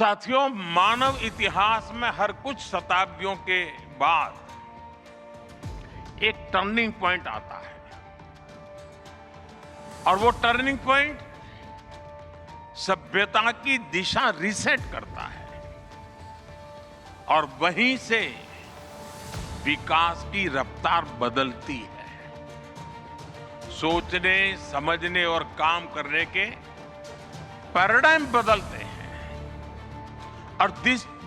साथियों, मानव इतिहास में हर कुछ शताब्दियों के बाद एक टर्निंग पॉइंट आता है और वो टर्निंग पॉइंट सभ्यता की दिशा रीसेट करता है और वहीं से विकास की रफ्तार बदलती है। सोचने, समझने और काम करने के पैराडाइम बदलते हैं। और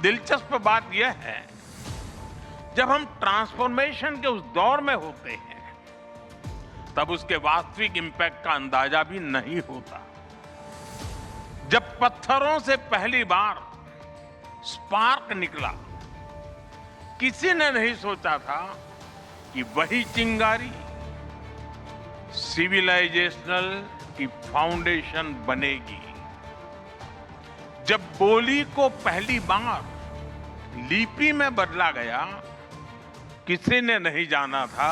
दिलचस्प बात यह है, जब हम ट्रांसफॉर्मेशन के उस दौर में होते हैं तब उसके वास्तविक इंपैक्ट का अंदाजा भी नहीं होता। जब पत्थरों से पहली बार स्पार्क निकला, किसी ने नहीं सोचा था कि वही चिंगारी सिविलाइजेशनल की फाउंडेशन बनेगी। जब बोली को पहली बार लिपि में बदला गया, किसी ने नहीं जाना था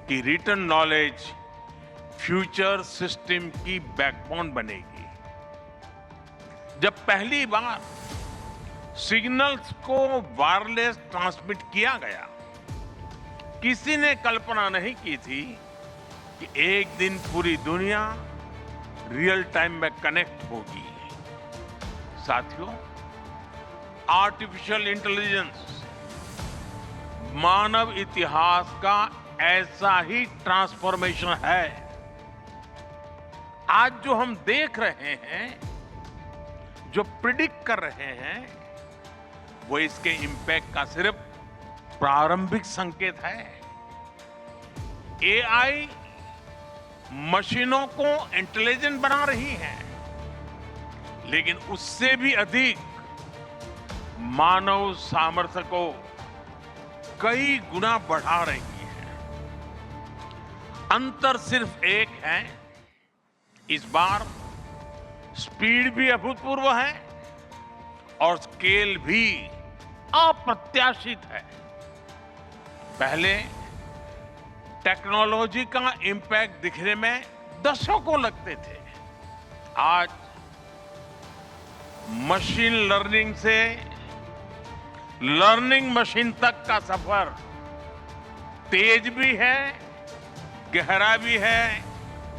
कि रिटन नॉलेज फ्यूचर सिस्टम की बैकबोन बनेगी। जब पहली बार सिग्नल्स को वायरलेस ट्रांसमिट किया गया, किसी ने कल्पना नहीं की थी कि एक दिन पूरी दुनिया रियल टाइम में कनेक्ट होगी। साथियों, आर्टिफिशियल इंटेलिजेंस मानव इतिहास का ऐसा ही ट्रांसफॉर्मेशन है। आज जो हम देख रहे हैं, जो प्रिडिक्ट कर रहे हैं, वो इसके इंपैक्ट का सिर्फ प्रारंभिक संकेत है। एआई मशीनों को इंटेलिजेंट बना रही है, लेकिन उससे भी अधिक मानव सामर्थ्य को कई गुना बढ़ा रही है। अंतर सिर्फ एक है, इस बार स्पीड भी अभूतपूर्व है और स्केल भी अप्रत्याशित है। पहले टेक्नोलॉजी का इंपैक्ट दिखने में दशकों लगते थे। आज मशीन लर्निंग से लर्निंग मशीन तक का सफर तेज भी है, गहरा भी है,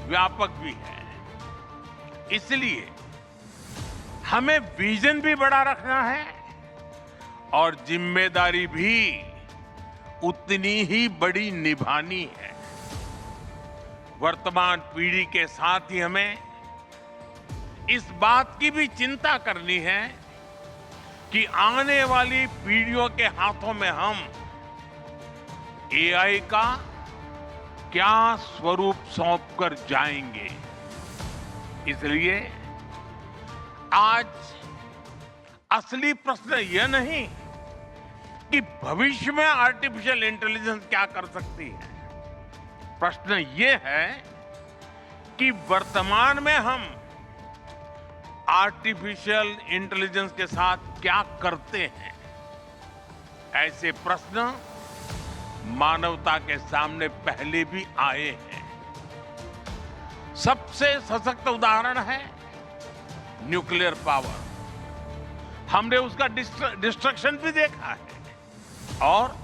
व्यापक भी है। इसलिए हमें विजन भी बड़ा रखना है और जिम्मेदारी भी उतनी ही बड़ी निभानी है। वर्तमान पीढ़ी के साथ ही हमें इस बात की भी चिंता करनी है कि आने वाली पीढ़ियों के हाथों में हम एआई का क्या स्वरूप सौंप कर जाएंगे। इसलिए आज असली प्रश्न यह नहीं कि भविष्य में आर्टिफिशियल इंटेलिजेंस क्या कर सकती है। प्रश्न यह है कि वर्तमान में हम आर्टिफिशियल इंटेलिजेंस के साथ क्या करते हैं। ऐसे प्रश्न मानवता के सामने पहले भी आए हैं। सबसे सशक्त उदाहरण है न्यूक्लियर पावर। हमने उसका डिस्ट्रक्शन भी देखा है और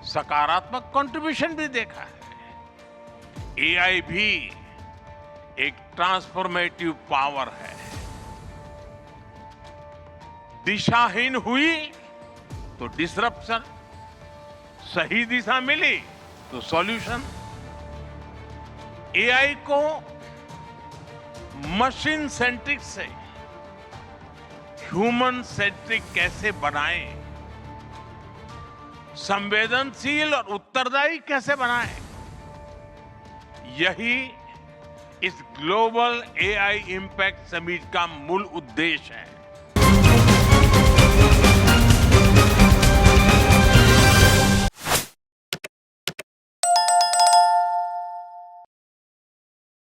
सकारात्मक कंट्रीब्यूशन भी देखा है। एआई भी एक ट्रांसफॉर्मेटिव पावर है। दिशाहीन हुई तो डिसरप्शन, सही दिशा मिली तो सॉल्यूशन। एआई को मशीन सेंट्रिक से ह्यूमन सेंट्रिक कैसे बनाएं, संवेदनशील और उत्तरदायी कैसे बनाएं, यही इस ग्लोबल एआई इंपैक्ट समिट का मूल उद्देश्य है।